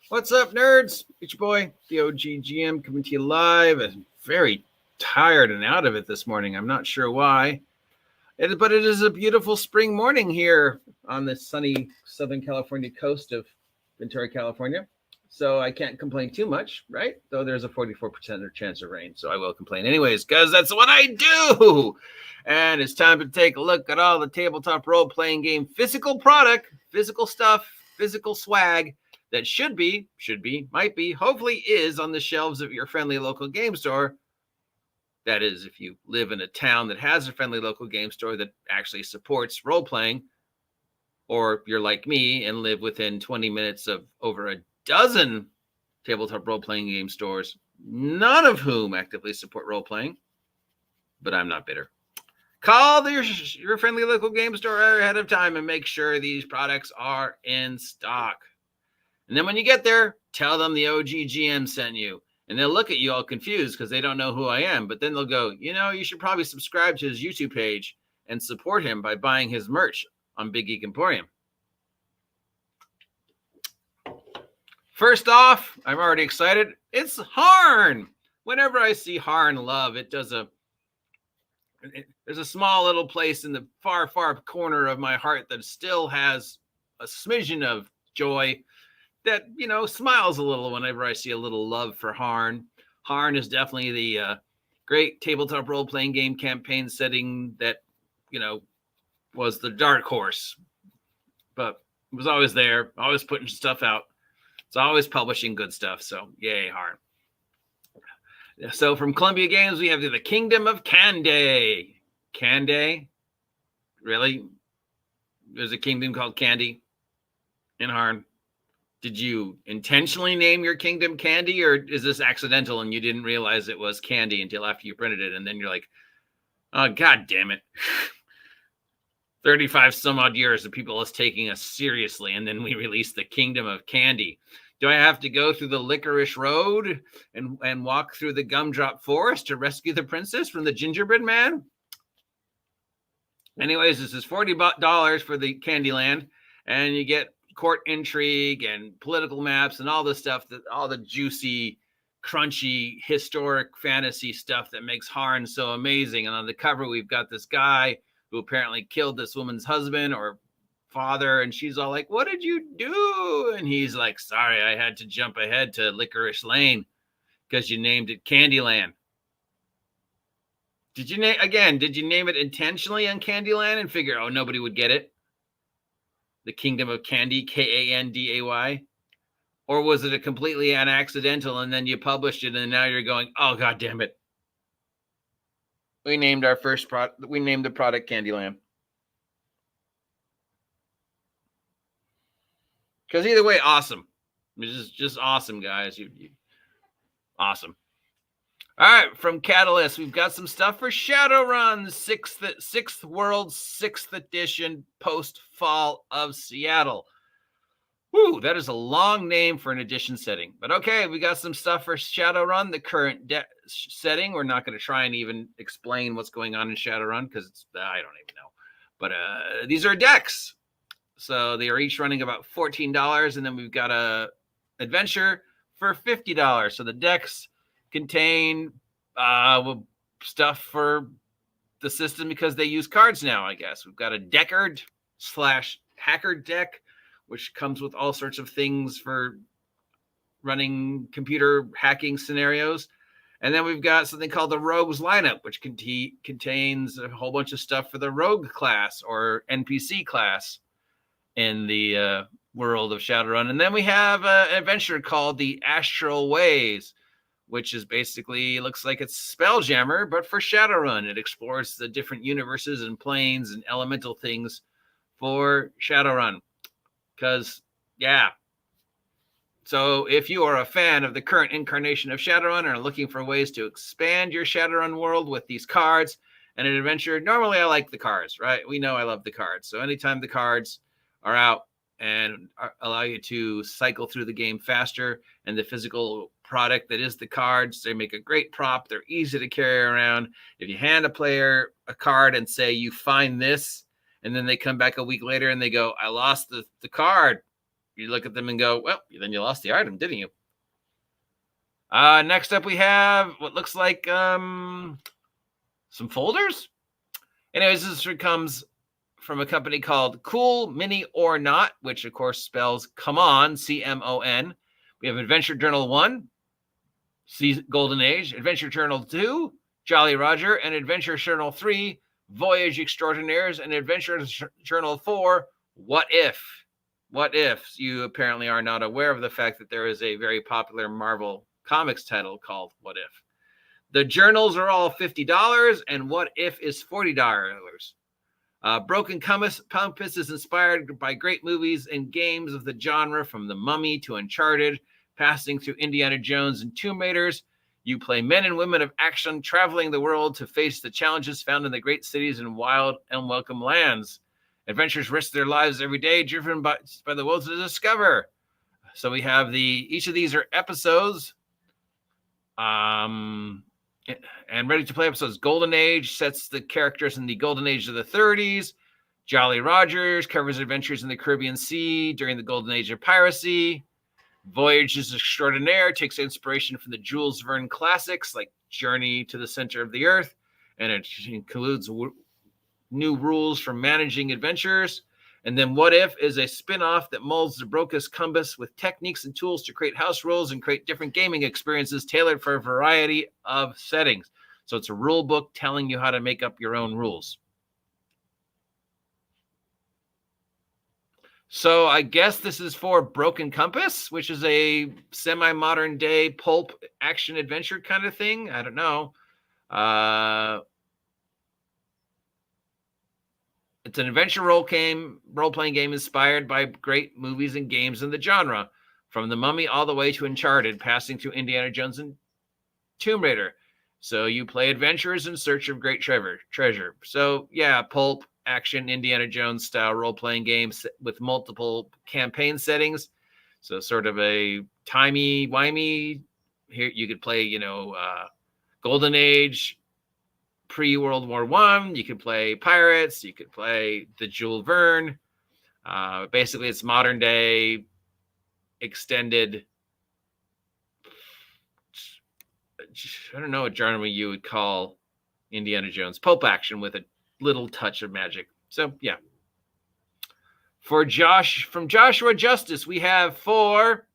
What's up, nerds? It's your boy, the OGGM, coming to you live. I'm very tired and out of it this morning. I'm not sure why. But it is a beautiful spring morning here on the sunny Southern California coast of Ventura, California. So I can't complain too much, right? Though there's a 44% chance of rain. So I will complain anyways, because that's what I do. And it's time to take a look at all the tabletop role-playing game physical product, physical stuff, physical swag that should be, might be, hopefully is on the shelves of your friendly local game store. That is, if you live in a town that has a friendly local game store that actually supports role-playing, or you're like me and live within 20 minutes of over a dozen tabletop role-playing game stores, none of whom actively support role-playing, but I'm not bitter. Call your friendly local game store ahead of time and make sure these products are in stock. And then when you get there, tell them the OGGM sent you. And they'll look at you all confused because they don't know who I am. But then they'll go, you should probably subscribe to his YouTube page and support him by buying his merch on Big Geek Emporium. First off, I'm already excited. It's Harn. Whenever I see Harn love, there's a small little place in the far, far corner of my heart that still has a smidgen of joy that, smiles a little whenever I see a little love for Harn. Harn is definitely the great tabletop role-playing game campaign setting that, was the dark horse. But it was always there, always putting stuff out. It's always publishing good stuff. So, yay, Harn. So, from Columbia Games, we have the Kingdom of Candy. Candy? Really? There's a kingdom called Candy in Harn. Did you intentionally name your kingdom Candy, or is this accidental and you didn't realize it was Candy until after you printed it? And then you're like, oh, God damn it. 35 some odd years of people is taking us seriously. And then we released the Kingdom of Candy. Do I have to go through the Licorice Road and walk through the Gumdrop Forest to rescue the princess from the gingerbread man? Anyways, this is $40 for the Candyland, and you get court intrigue and political maps and all the stuff, all the juicy, crunchy, historic fantasy stuff that makes Harn so amazing. And on the cover, we've got this guy who apparently killed this woman's husband or father, and she's all like, what did you do? And he's like, sorry, I had to jump ahead to Licorice Lane because you named it Candyland. Did you name it intentionally on Candyland and figure, oh, nobody would get it? The Kingdom of Candy, Kanday? Or was it a completely accidental and then you published it and now you're going, oh, God damn it. We named our first product, we named the product Candyland. Because either way, awesome. It's just awesome, guys. Awesome. All right, from Catalyst, we've got some stuff for Shadowrun, 6th World, 6th edition, post-fall of Seattle. Woo, that is a long name for an edition setting. But okay, we got some stuff for Shadowrun, the current setting. We're not going to try and even explain what's going on in Shadowrun because I don't even know. But these are decks. So they are each running about $14. And then we've got a adventure for $50. So the decks contain stuff for the system because they use cards now, I guess. We've got a Deckard/Hacker deck, which comes with all sorts of things for running computer hacking scenarios. And then we've got something called the Rogues lineup, which contains a whole bunch of stuff for the Rogue class or NPC class in the world of Shadowrun. And then we have an adventure called the Astral Ways, which is basically, looks like it's Spelljammer, but for Shadowrun. It explores the different universes and planes and elemental things for Shadowrun. Because, yeah. So if you are a fan of the current incarnation of Shadowrun and are looking for ways to expand your Shadowrun world with these cards and an adventure, normally I like the cards, right? We know I love the cards. So anytime the cards are out and allow you to cycle through the game faster, and the physical product that is the cards, they make a great prop. They're easy to carry around. If you hand a player a card and say, you find this, and then they come back a week later and they go, I lost the card. you look at them and go, well, then you lost the item, didn't you? Next up, we have what looks like some folders. Anyways, this comes from a company called Cool Mini or Not, which of course spells come on, CMON. We have Adventure Journal 1, Golden Age, Adventure Journal 2, Jolly Roger, and Adventure Journal 3, Voyage Extraordinaires, and Adventure Journal 4, What If? What If? You apparently are not aware of the fact that there is a very popular Marvel Comics title called What If. The journals are all $50, and What If is $40. Broken Compass is inspired by great movies and games of the genre, from The Mummy to Uncharted, passing through Indiana Jones and Tomb Raiders. You play men and women of action traveling the world to face the challenges found in the great cities and wild and unwelcome lands. Adventurers risk their lives every day, driven by the will to discover. So we have each of these are episodes. And ready to play episodes. Golden Age sets the characters in the Golden Age of the 30s. Jolly Rogers covers adventures in the Caribbean Sea during the Golden Age of piracy. Voyages Extraordinaire takes inspiration from the Jules Verne classics like Journey to the Center of the Earth, and it includes new rules for managing adventures. And then What If is a spin-off that molds the Broken Compass with techniques and tools to create house rules and create different gaming experiences tailored for a variety of settings. So it's a rule book telling you how to make up your own rules. So I guess this is for Broken Compass, which is a semi-modern day pulp action adventure kind of thing. I don't know. It's an adventure role-playing game inspired by great movies and games in the genre, from The Mummy all the way to Uncharted, passing through Indiana Jones and Tomb Raider. So you play adventurers in search of great treasure. So yeah, pulp action Indiana Jones style role-playing games with multiple campaign settings. So sort of a timey-wimey. Here you could play, Golden Age, pre-World War I. You could play pirates. You could play the Jules Verne. Basically, it's modern day extended. I don't know what genre you would call Indiana Jones. Pulp action with a little touch of magic. So yeah. From Joshua Justice, we have for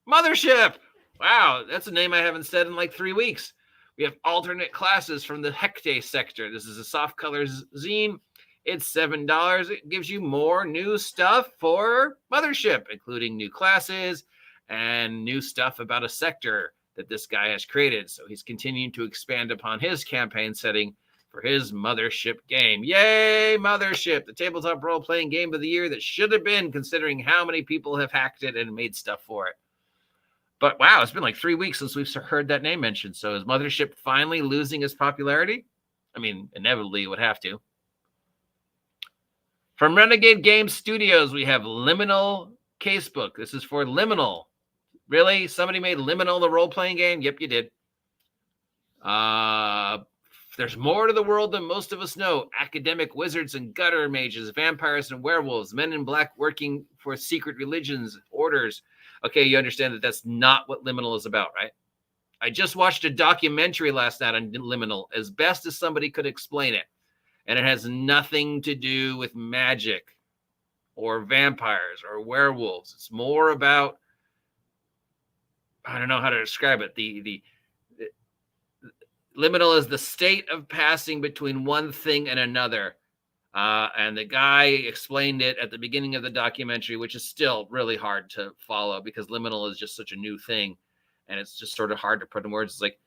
Mothership. Wow, that's a name I haven't said in like 3 weeks. We have alternate classes from the Hecate sector. This is a soft color zine. It's $7. It gives you more new stuff for Mothership, including new classes and new stuff about a sector that this guy has created. So he's continuing to expand upon his campaign setting for his Mothership game. Yay, Mothership, the tabletop role-playing game of the year that should have been, considering how many people have hacked it and made stuff for it. But wow, it's been like 3 weeks since we've heard that name mentioned. So is Mothership finally losing its popularity? I mean, inevitably it would have to. From Renegade Game Studios, we have Liminal Casebook. This is for Liminal. Really? Somebody made Liminal the role-playing game? Yep, you did. There's more to the world than most of us know. Academic wizards and gutter mages, vampires and werewolves, men in black working for secret religions, orders. Okay, you understand that that's not what Liminal is about, right? I just watched a documentary last night on Liminal, as best as somebody could explain it. And it has nothing to do with magic or vampires or werewolves. It's more about, I don't know how to describe it. The Liminal is the state of passing between one thing and another. And the guy explained it at the beginning of the documentary, which is still really hard to follow because Liminal is just such a new thing. And it's just sort of hard to put in words. It's like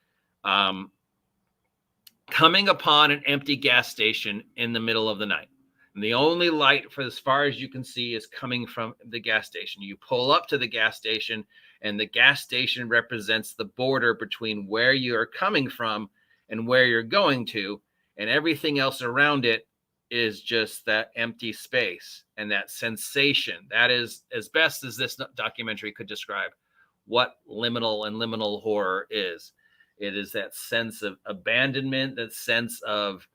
coming upon an empty gas station in the middle of the night. And the only light for as far as you can see is coming from the gas station. You pull up to the gas station, and the gas station represents the border between where you're coming from and where you're going to. And everything else around it is just that empty space and that sensation. That is, as best as this documentary could describe, what liminal and liminal horror is. It is that sense of abandonment, that sense of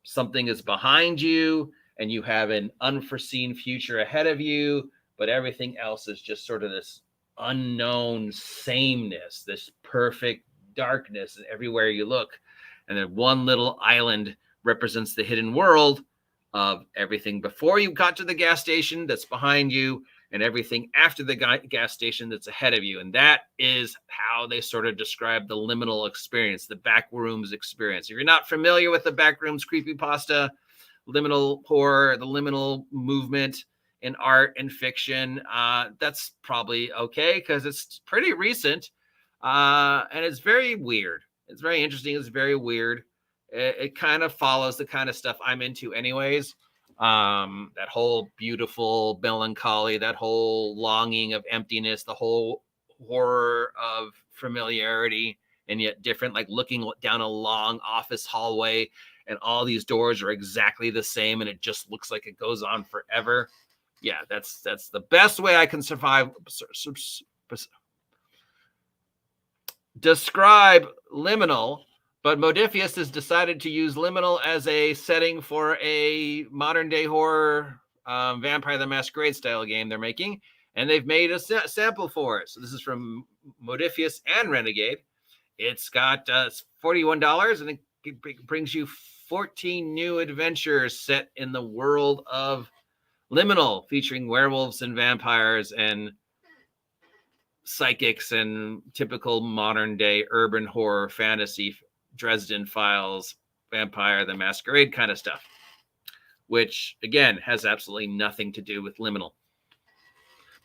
something is behind you, and you have an unforeseen future ahead of you, but everything else is just sort of this unknown sameness, this perfect darkness everywhere you look. And then one little island represents the hidden world of everything before you got to the gas station that's behind you, and everything after the gas station that's ahead of you. And that is how they sort of describe the liminal experience, the backrooms experience. If you're not familiar with the backrooms creepypasta, liminal horror, the liminal movement in art and fiction, that's probably okay because it's pretty recent, and it's very weird. It's very interesting. It's very weird. It kind of follows the kind of stuff I'm into anyways. That whole beautiful melancholy, that whole longing of emptiness, the whole horror of familiarity and yet different, like looking down a long office hallway and all these doors are exactly the same and it just looks like it goes on forever. Yeah, that's the best way I can describe liminal. But Modifius has decided to use liminal as a setting for a modern day horror Vampire the Masquerade style game they're making. And they've made a sample for it. So this is from Modifius and Renegade. It's got $41 and it brings you 14 new adventures set in the world of liminal, featuring werewolves and vampires and psychics and typical modern day urban horror fantasy, Dresden Files, Vampire the Masquerade kind of stuff, which again has absolutely nothing to do with liminal.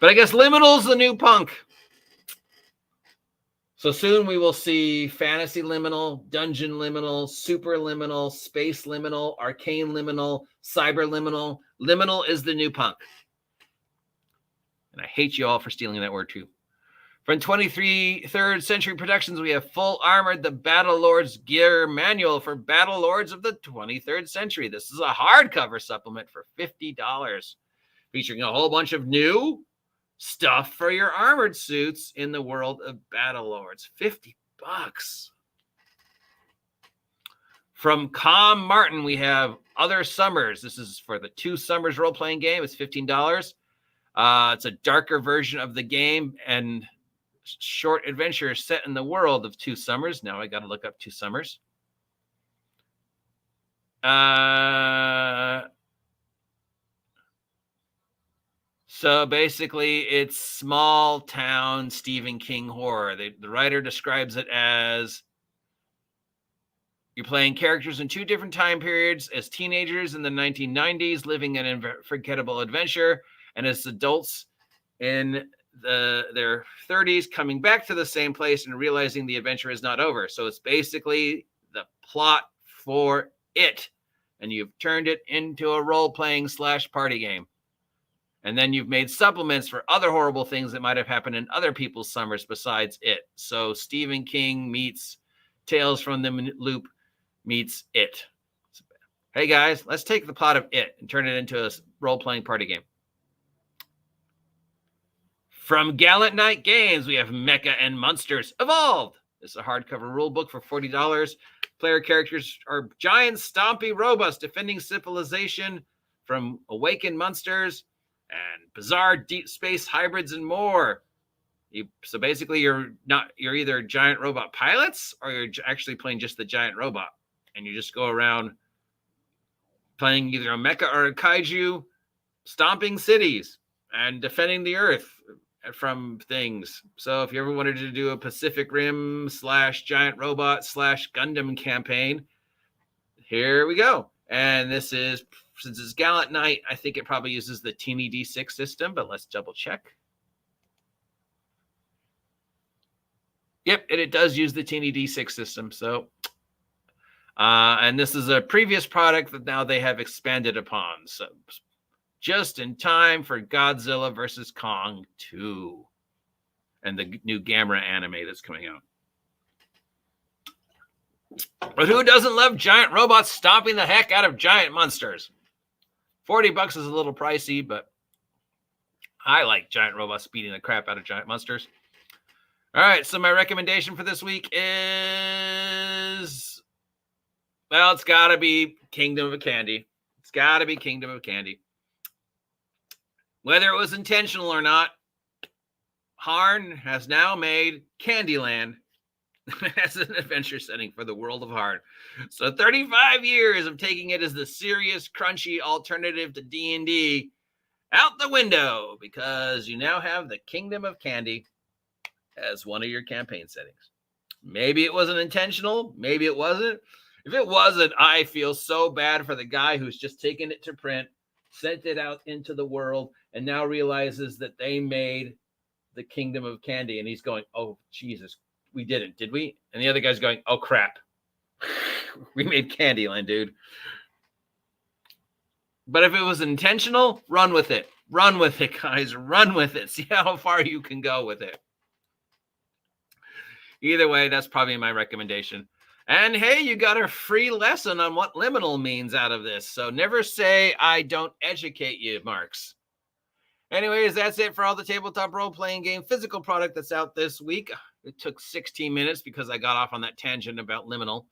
But I guess liminal's the new punk. So soon we will see fantasy liminal, dungeon liminal, super liminal, space liminal, arcane liminal, cyber liminal. Liminal is the new punk. And I hate you all for stealing that word too. From 23rd Century Productions, we have Full Armored, the Battlelords Gear Manual for Battlelords of the 23rd Century. This is a hardcover supplement for $50, featuring a whole bunch of new stuff for your armored suits in the world of Battlelords. $50. From Com Martin, we have Other Summers. This is for the Two Summers role-playing game. It's $15. It's a darker version of the game and short adventure set in the world of Two Summers. Now I got to look up Two Summers. So basically, it's small town Stephen King horror. The writer describes it as you're playing characters in two different time periods as teenagers in the 1990s, living an unforgettable adventure, and as adults in their 30s, coming back to the same place and realizing the adventure is not over. So it's basically the plot for it, and you've turned it into a role-playing / party game. And then you've made supplements for other horrible things that might have happened in other people's summers besides it. So Stephen King meets Tales from the Loop meets it. Hey guys, let's take the plot of it and turn it into a role-playing party game. From Gallant Knight Games, we have Mecha and Monsters Evolved. This is a hardcover rule book for $40. Player characters are giant, stompy robots defending civilization from awakened monsters and bizarre deep space hybrids and more. So basically, you're either giant robot pilots or you're actually playing just the giant robot, and you just go around playing either a mecha or a kaiju, stomping cities and defending the Earth from things. So if you ever wanted to do a Pacific Rim / giant robot / Gundam campaign, here we go. And this is, since it's Gallant Knight, I think it probably uses the Teeny D6 system, but let's double check. Yep, it does use the Teeny D6 system. So, and this is a previous product that now they have expanded upon. So just in time for Godzilla vs. Kong 2 and the new Gamera anime that's coming out. But who doesn't love giant robots stomping the heck out of giant monsters? $40 is a little pricey, but I like giant robots beating the crap out of giant monsters. All right, so my recommendation for this week is, well, it's got to be Kingdom of Candy. It's got to be Kingdom of Candy. Whether it was intentional or not, Harn has now made Candyland as an adventure setting for the world of Harn. So 35 years of taking it as the serious, crunchy alternative to D&D out the window, because you now have the Kingdom of Candy as one of your campaign settings. Maybe it wasn't intentional. Maybe it wasn't. If it wasn't, I feel so bad for the guy who's just taken it to print, sent it out into the world, and now realizes that they made the Kingdom of Candy. And he's going, oh, Jesus, we didn't, did we? And the other guy's going, oh, crap. We made Candyland, dude. But if it was intentional, run with it. Run with it, guys. Run with it. See how far you can go with it. Either way, that's probably my recommendation. And hey, you got a free lesson on what liminal means out of this. So never say I don't educate you, Marks. Anyways, that's it for all the tabletop role-playing game physical product that's out this week. It took 16 minutes because I got off on that tangent about liminal.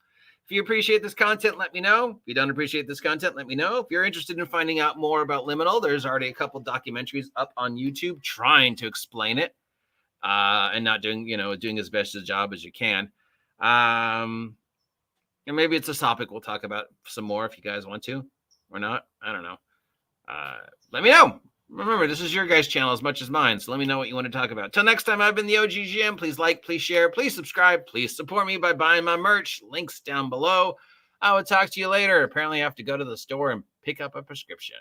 If you appreciate this content, let me know. If you don't appreciate this content, let me know. If you're interested in finding out more about liminal, there's already a couple documentaries up on YouTube trying to explain it and not doing as best a job as you can. And maybe it's a topic we'll talk about some more if you guys want to or not. I don't know. Let me know. Remember, this is your guys' channel as much as mine, so let me know what you want to talk about. Till next time, I've been the OGGM. Please like, please share, please subscribe, please support me by buying my merch. Links down below. I will talk to you later. Apparently, I have to go to the store and pick up a prescription.